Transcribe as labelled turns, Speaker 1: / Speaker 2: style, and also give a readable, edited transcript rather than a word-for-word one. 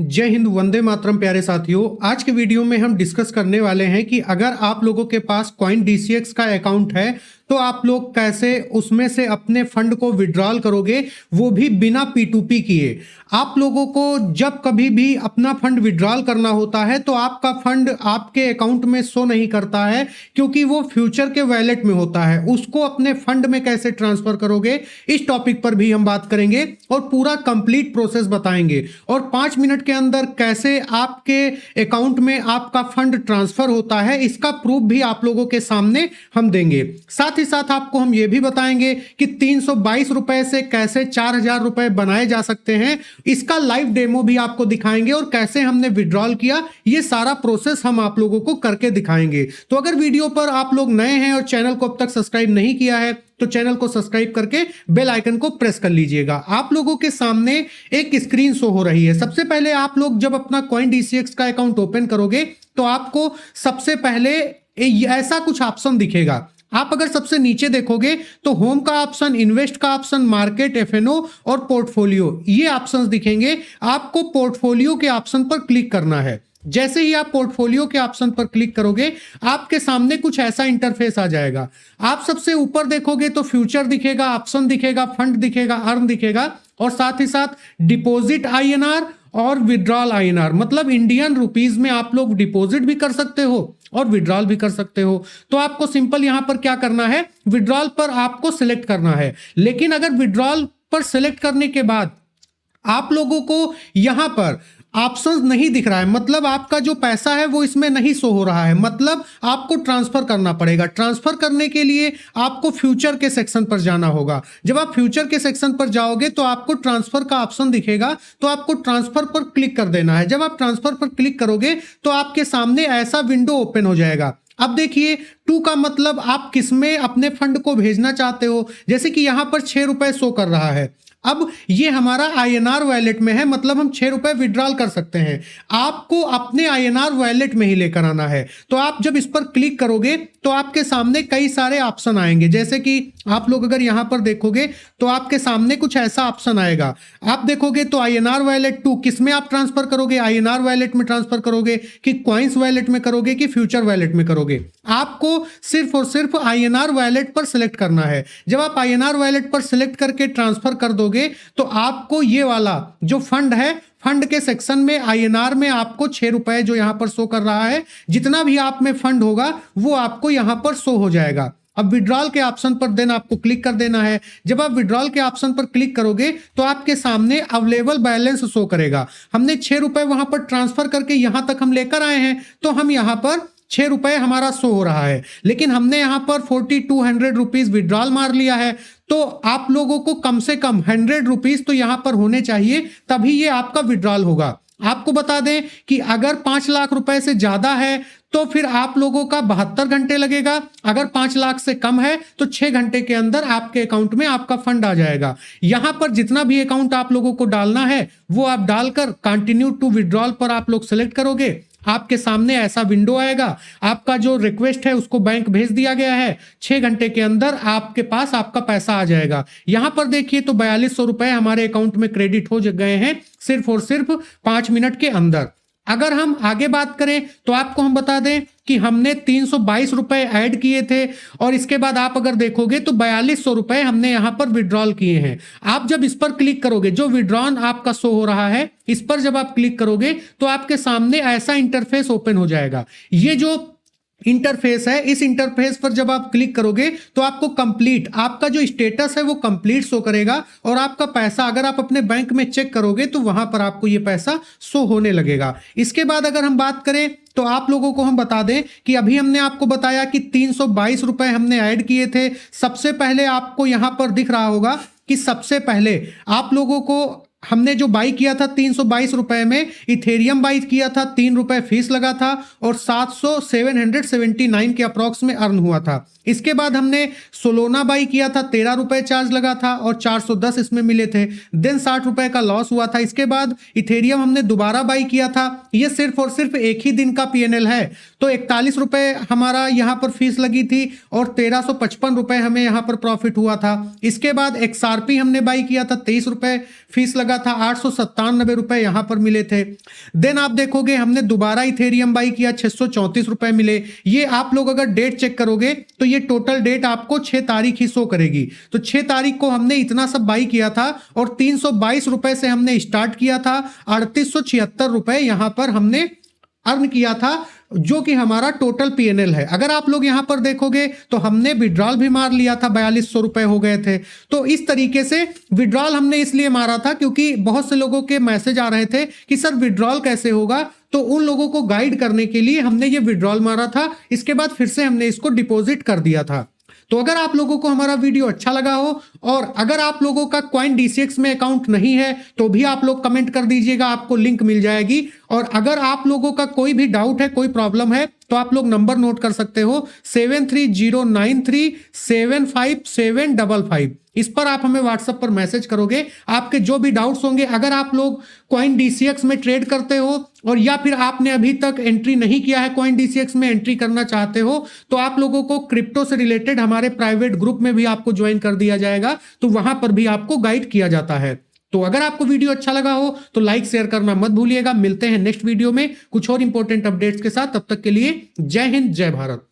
Speaker 1: जय हिंद, वंदे मातरम। प्यारे साथियों, आज के वीडियो में हम डिस्कस करने वाले हैं कि अगर आप लोगों के पास कॉइन DCX का अकाउंट है तो आप लोग कैसे उसमें से अपने फंड को विड्रॉल करोगे, वो भी बिना P2P किए। आप लोगों को जब कभी भी अपना फंड विड्रॉल करना होता है तो आपका फंड आपके अकाउंट में शो नहीं करता है, क्योंकि वो फ्यूचर के वैलेट में होता है। उसको अपने फंड में कैसे ट्रांसफर करोगे, इस टॉपिक पर भी हम बात करेंगे और पूरा कंप्लीट प्रोसेस बताएंगे। और 5 मिनट के अंदर कैसे आपके अकाउंट में आपका फंड ट्रांसफर होता है, इसका प्रूफ भी आप लोगों के सामने हम देंगे। साथ ही साथ आपको हम ये भी बताएंगे कि 322 रुपए से कैसे 4000 रुपए बनाए जा सकते हैं। इसका लाइव डेमो भी आपको दिखाएंगे और कैसे हमने विड्रॉल किया, ये सारा प्रोसेस हम आप लोगों को करके दिखाएंगे। तो अगर वीडियो पर आप लोग नए हैं और चैनल को अब तक सब्सक्राइब नहीं किया है तो चैनल को सब्सक्राइब करके बेल आइकन को प्रेस कर लीजिएगा। आप लोगों के सामने एक स्क्रीन शो हो रही है। सबसे पहले आप लोग जब अपना कॉइन DCX का अकाउंट ओपन करोगे तो आपको सबसे पहले ऐसा कुछ ऑप्शन दिखेगा। आप अगर सबसे नीचे देखोगे तो होम का ऑप्शन, इन्वेस्ट का ऑप्शन, मार्केट, FNO और पोर्टफोलियो, ये ऑप्शंस दिखेंगे। आपको पोर्टफोलियो के ऑप्शन पर क्लिक करना है। जैसे ही आप पोर्टफोलियो के ऑप्शन पर क्लिक करोगे आपके सामने कुछ ऐसा इंटरफेस आ जाएगा। आप सबसे ऊपर देखोगे तो फ्यूचर दिखेगा, ऑप्शन दिखेगा, फंड दिखेगा, अर्न दिखेगा और साथ ही साथ डिपॉजिट INR और विड्रॉल INR, मतलब इंडियन रुपीज में आप लोग डिपॉजिट भी कर सकते हो और विड्रॉल भी कर सकते हो। तो आपको सिंपल यहां पर क्या करना है, विड्रॉल पर आपको सिलेक्ट करना है। लेकिन अगर विड्रॉल पर सिलेक्ट करने के बाद आप लोगों को यहां पर ऑप्शंस नहीं दिख रहा है, मतलब आपका जो पैसा है वो इसमें नहीं शो हो रहा है, मतलब आपको ट्रांसफर करना पड़ेगा। ट्रांसफर करने के लिए आपको फ्यूचर के सेक्शन पर जाना होगा। जब आप फ्यूचर के सेक्शन पर जाओगे तो आपको ट्रांसफर का ऑप्शन दिखेगा, तो आपको ट्रांसफर पर क्लिक कर देना है। जब आप ट्रांसफर पर क्लिक करोगे तो आपके सामने ऐसा विंडो ओपन हो जाएगा। अब देखिए, टू का मतलब आप किसमें अपने फंड को भेजना चाहते हो। जैसे कि यहां पर 6 रुपए शो कर रहा है। अब ये हमारा INR वैलेट में है, मतलब हम 6 रुपए विड्रॉल कर सकते हैं। आपको अपने INR वैलेट में ही लेकर आना है। तो आप जब इस पर क्लिक करोगे तो आपके सामने कई सारे ऑप्शन आएंगे। जैसे कि आप लोग अगर यहां पर देखोगे तो आपके सामने कुछ ऐसा ऑप्शन आएगा। आप देखोगे तो INR वैलेट टू, किसमें आप ट्रांसफर करोगे, INR वैलेट में ट्रांसफर करोगे कि कॉइन्स वैलेट में करोगे कि फ्यूचर वैलेट में करोगे। आपको सिर्फ और सिर्फ INR वैलेट पर सिलेक्ट करना है। जब आप INR वैलेट पर सिलेक्ट करके ट्रांसफर कर दोगे तो आपको ये वाला जो फंड है, फंड के सेक्शन में INR में आपको 6 रुपए जो यहां पर शो कर रहा है, जितना भी आप में फंड होगा वो आपको यहां पर शो हो जाएगा। अब विड्रॉल के ऑप्शन पर देन आपको क्लिक कर देना है। जब आप विड्रॉल के ऑप्शन पर क्लिक करोगे तो आपके सामने अवेलेबल बैलेंस शो करेगा। हमने 6 रुपए वहां पर ट्रांसफर करके यहां तक हम लेकर आए हैं, तो हम यहां पर 6 रुपए हमारा शो हो रहा है। लेकिन हमने यहां पर 4200 रुपीज विड्रॉल मार लिया है, तो आप लोगों को कम से कम 100 रुपीज तो यहां पर होने चाहिए, तभी ये आपका विड्रॉल होगा। आपको बता दें कि अगर 5 लाख रुपए से ज्यादा है तो फिर आप लोगों का 72 घंटे लगेगा। अगर 5 लाख से कम है तो 6 घंटे के अंदर आपके अकाउंट में आपका फंड आ जाएगा। यहां पर जितना भी अकाउंट आप लोगों को डालना है वो आप डालकर कंटिन्यू टू विड्रॉल पर आप लोग सेलेक्ट करोगे। आपके सामने ऐसा विंडो आएगा। आपका जो रिक्वेस्ट है उसको बैंक भेज दिया गया है। 6 घंटे के अंदर आपके पास आपका पैसा आ जाएगा। यहां पर देखिए तो 4200 रुपए हमारे अकाउंट में क्रेडिट हो गए हैं सिर्फ और सिर्फ 5 मिनट के अंदर। अगर हम आगे बात करें तो आपको हम बता दें कि हमने 322 रुपए ऐड किए थे और इसके बाद आप अगर देखोगे तो 4200 रुपए हमने यहां पर विड्रॉल किए हैं। आप जब इस पर क्लिक करोगे, जो विड्रॉन आपका शो हो रहा है, इस पर जब आप क्लिक करोगे तो आपके सामने ऐसा इंटरफेस ओपन हो जाएगा। ये जो इंटरफेस है, इस इंटरफेस पर जब आप क्लिक करोगे तो आपको कंप्लीट, आपका जो स्टेटस है वो कंप्लीट शो करेगा और आपका पैसा अगर आप अपने बैंक में चेक करोगे तो वहां पर आपको ये पैसा शो होने लगेगा। इसके बाद अगर हम बात करें तो आप लोगों को हम बता दें कि अभी हमने आपको बताया कि 322 रुपए हमने ऐड किए थे। सबसे पहले आपको यहां पर दिख रहा होगा कि सबसे पहले आप लोगों को हमने जो बाई किया था 322 रुपए में, इथेरियम बाई किया था, 3 रुपए फीस लगा था और 779 के अप्रॉक्स में अर्न हुआ था। इसके बाद हमने सोलोना बाई किया था, 13 रुपए चार्ज लगा था और 410 इसमें मिले थे। देन 60 रुपए का लॉस हुआ था। इसके बाद इथेरियम हमने दोबारा बाई किया था। ये सिर्फ और सिर्फ एक ही दिन का PNL है, तो 41 रुपए हमारा यहाँ पर फीस लगी थी और 1355 रुपए हमें यहाँ पर प्रॉफिट हुआ था। इसके बाद XRP हमने बाई किया था, 23 रुपए फीस लगा लगा था 897 रुपए यहां पर मिले थे। देन आप देखोगे हमने दोबारा इथेरियम बाई किया, 634 रुपए मिले। ये आप लोग अगर डेट चेक करोगे तो ये टोटल डेट आपको 6 तारीख ही शो करेगी। तो 6 तारीख को हमने इतना सब बाई किया था और 322 रुपए से हमने स्टार्ट किया था। 3876 रुपए यहां पर हमने अर्न किया था, जो कि हमारा टोटल पीएनएल है। अगर आप लोग यहां पर देखोगे तो हमने विड्रॉल भी मार लिया था, 4200 रुपए हो गए थे। तो इस तरीके से विड्रॉल हमने इसलिए मारा था क्योंकि बहुत से लोगों के मैसेज आ रहे थे कि सर विड्रॉल कैसे होगा, तो उन लोगों को गाइड करने के लिए हमने ये विड्रॉल मारा था। इसके बाद फिर से हमने इसको डिपॉजिट कर दिया था। तो अगर आप लोगों को हमारा वीडियो अच्छा लगा हो और अगर आप लोगों का कॉइन DCX में अकाउंट नहीं है तो भी आप लोग कमेंट कर दीजिएगा, आपको लिंक मिल जाएगी। और अगर आप लोगों का कोई भी डाउट है, कोई प्रॉब्लम है, तो आप लोग नंबर नोट कर सकते हो 7309375755। इस पर आप हमें व्हाट्सएप पर मैसेज करोगे, आपके जो भी डाउट्स होंगे। अगर आप लोग कॉइन DCX में ट्रेड करते हो और या फिर आपने अभी तक एंट्री नहीं किया है, कॉइन DCX में एंट्री करना चाहते हो, तो आप लोगों को क्रिप्टो से रिलेटेड हमारे प्राइवेट ग्रुप में भी आपको ज्वाइन कर दिया जाएगा। तो वहां पर भी आपको गाइड किया जाता है। तो अगर आपको वीडियो अच्छा लगा हो तो लाइक शेयर करना मत भूलिएगा। मिलते हैं नेक्स्ट वीडियो में कुछ और इंपॉर्टेंट अपडेट्स के साथ। तब तक के लिए जय हिंद, जय भारत।